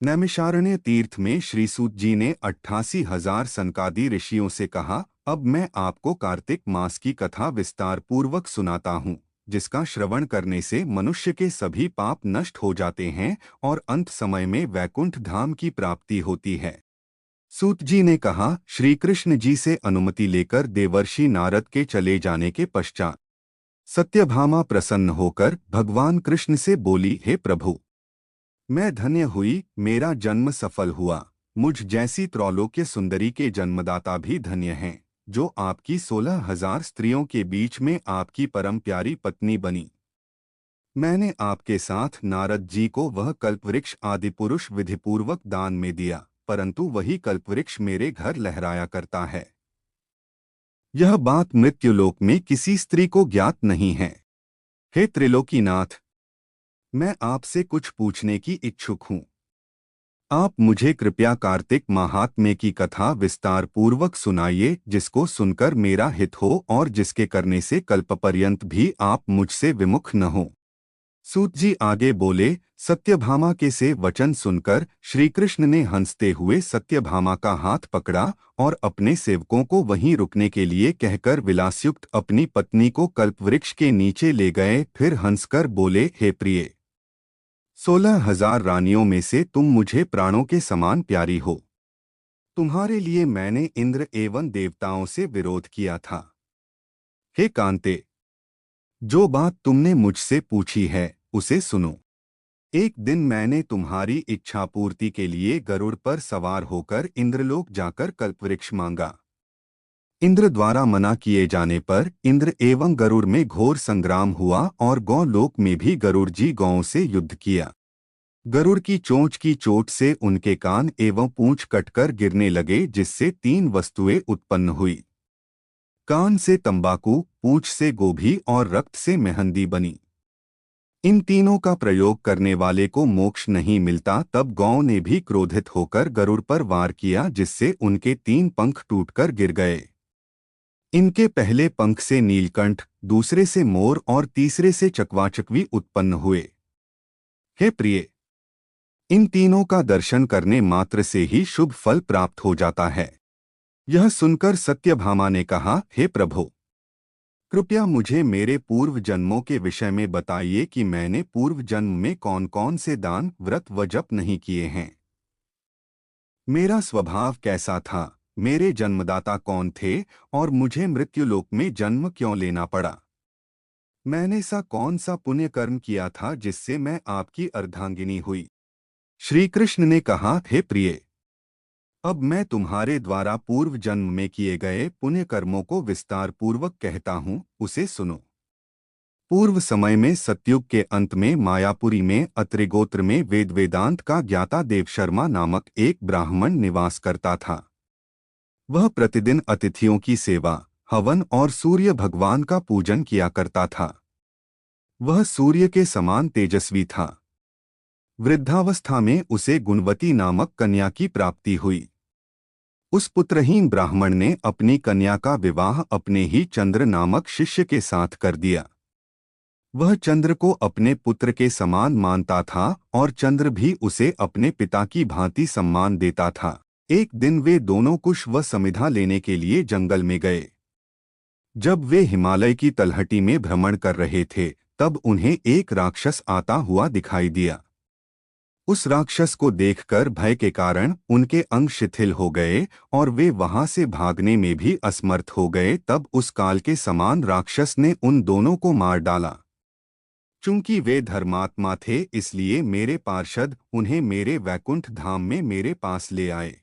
नैमिषारण्य तीर्थ में श्री सूत जी ने 88,000 सनकादि ऋषियों से कहा, अब मैं आपको कार्तिक मास की कथा विस्तार पूर्वक सुनाता हूँ, जिसका श्रवण करने से मनुष्य के सभी पाप नष्ट हो जाते हैं और अंत समय में वैकुंठ धाम की प्राप्ति होती है। सूत जी ने कहा, श्री कृष्ण जी से अनुमति लेकर देवर्षि नारद के चले जाने के पश्चात सत्यभामा प्रसन्न होकर भगवान कृष्ण से बोली, हे प्रभु, मैं धन्य हुई, मेरा जन्म सफल हुआ। मुझ जैसी त्रैलोक्य सुंदरी के जन्मदाता भी धन्य हैं, जो आपकी 16,000 स्त्रियों के बीच में आपकी परम प्यारी पत्नी बनी। मैंने आपके साथ नारद जी को वह कल्पवृक्ष आदि पुरुष विधिपूर्वक दान में दिया, परंतु वही कल्पवृक्ष मेरे घर लहराया करता है। यह बात मृत्युलोक में किसी स्त्री को ज्ञात नहीं है। हे त्रिलोकीनाथ, मैं आपसे कुछ पूछने की इच्छुक हूँ। आप मुझे कृपया कार्तिक महात्म्य की कथा विस्तार पूर्वक सुनाइए, जिसको सुनकर मेरा हित हो और जिसके करने से कल्पपर्यंत भी आप मुझसे विमुख न हो। सूत जी आगे बोले, सत्यभामा के से वचन सुनकर श्री कृष्ण ने हंसते हुए सत्यभामा का हाथ पकड़ा और अपने सेवकों को वहीं रुकने के लिए कहकर विलासयुक्त अपनी पत्नी को कल्पवृक्ष के नीचे ले गए। फिर हंसकर बोले, हे प्रिय, 16,000 रानियों में से तुम मुझे प्राणों के समान प्यारी हो। तुम्हारे लिए मैंने इंद्र एवं देवताओं से विरोध किया था। हे कांते, जो बात तुमने मुझसे पूछी है उसे सुनो। एक दिन मैंने तुम्हारी इच्छा पूर्ति के लिए गरुड़ पर सवार होकर इंद्रलोक जाकर कल्पवृक्ष मांगा। इंद्र द्वारा मना किए जाने पर इंद्र एवं गरुड़ में घोर संग्राम हुआ और गौलोक में भी गरुड़ जी गौओं से युद्ध किया। गरुड़ की चोंच की चोट से उनके कान एवं पूंछ कटकर गिरने लगे, जिससे 3 वस्तुएं उत्पन्न हुई। कान से तंबाकू, पूंछ से गोभी और रक्त से मेहंदी बनी। इन तीनों का प्रयोग करने वाले को मोक्ष नहीं मिलता। तब गौ ने भी क्रोधित होकर गरुड़ पर वार किया, जिससे उनके 3 पंख टूटकर गिर गए। इनके पहले पंख से नीलकंठ, दूसरे से मोर और तीसरे से चकवाचकवी उत्पन्न हुए। हे प्रिय, इन तीनों का दर्शन करने मात्र से ही शुभ फल प्राप्त हो जाता है। यह सुनकर सत्यभामा ने कहा, हे प्रभु, कृपया मुझे मेरे पूर्व जन्मों के विषय में बताइए कि मैंने पूर्व जन्म में कौन कौन से दान, व्रत व जप नहीं किए हैं। मेरा स्वभाव कैसा था, मेरे जन्मदाता कौन थे और मुझे मृत्युलोक में जन्म क्यों लेना पड़ा। मैंने सा कौन सा पुण्य कर्म किया था जिससे मैं आपकी अर्धांगिनी हुई। श्री कृष्ण ने कहा, हे प्रिय, अब मैं तुम्हारे द्वारा पूर्व जन्म में किए गए पुण्य कर्मों को विस्तार पूर्वक कहता हूँ, उसे सुनो। पूर्व समय में सतयुग के अंत में मायापुरी में अत्रि गोत्र में वेद वेदांत का ज्ञाता देवशर्मा नामक एक ब्राह्मण निवास करता था। वह प्रतिदिन अतिथियों की सेवा, हवन और सूर्य भगवान का पूजन किया करता था। वह सूर्य के समान तेजस्वी था। वृद्धावस्था में उसे गुणवती नामक कन्या की प्राप्ति हुई। उस पुत्रहीन ब्राह्मण ने अपनी कन्या का विवाह अपने ही चंद्र नामक शिष्य के साथ कर दिया। वह चंद्र को अपने पुत्र के समान मानता था और चंद्र भी उसे अपने पिता की भांति सम्मान देता था। एक दिन वे दोनों कुश व समिधा लेने के लिए जंगल में गए। जब वे हिमालय की तलहटी में भ्रमण कर रहे थे, तब उन्हें एक राक्षस आता हुआ दिखाई दिया। उस राक्षस को देखकर भय के कारण उनके अंग शिथिल हो गए और वे वहां से भागने में भी असमर्थ हो गए। तब उस काल के समान राक्षस ने उन दोनों को मार डाला। चूंकि वे धर्मात्मा थे, इसलिए मेरे पार्षद उन्हें मेरे वैकुंठ धाम में मेरे पास ले आए।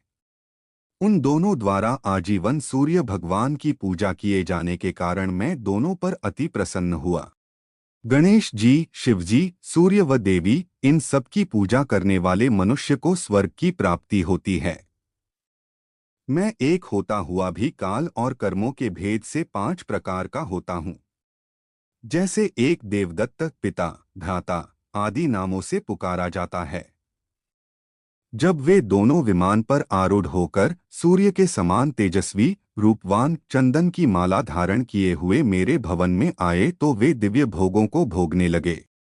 उन दोनों द्वारा आजीवन सूर्य भगवान की पूजा किए जाने के कारण मैं दोनों पर अति प्रसन्न हुआ। गणेश जी, शिव जी, सूर्य व देवी, इन सब की पूजा करने वाले मनुष्य को स्वर्ग की प्राप्ति होती है। मैं एक होता हुआ भी काल और कर्मों के भेद से 5 प्रकार का होता हूँ। जैसे एक देवदत्त, पिता, भ्राता आदि नामों से पुकारा जाता है। जब वे दोनों विमान पर आरूढ़ होकर सूर्य के समान तेजस्वी, रूपवान, चंदन की माला धारण किए हुए मेरे भवन में आए, तो वे दिव्य भोगों को भोगने लगे।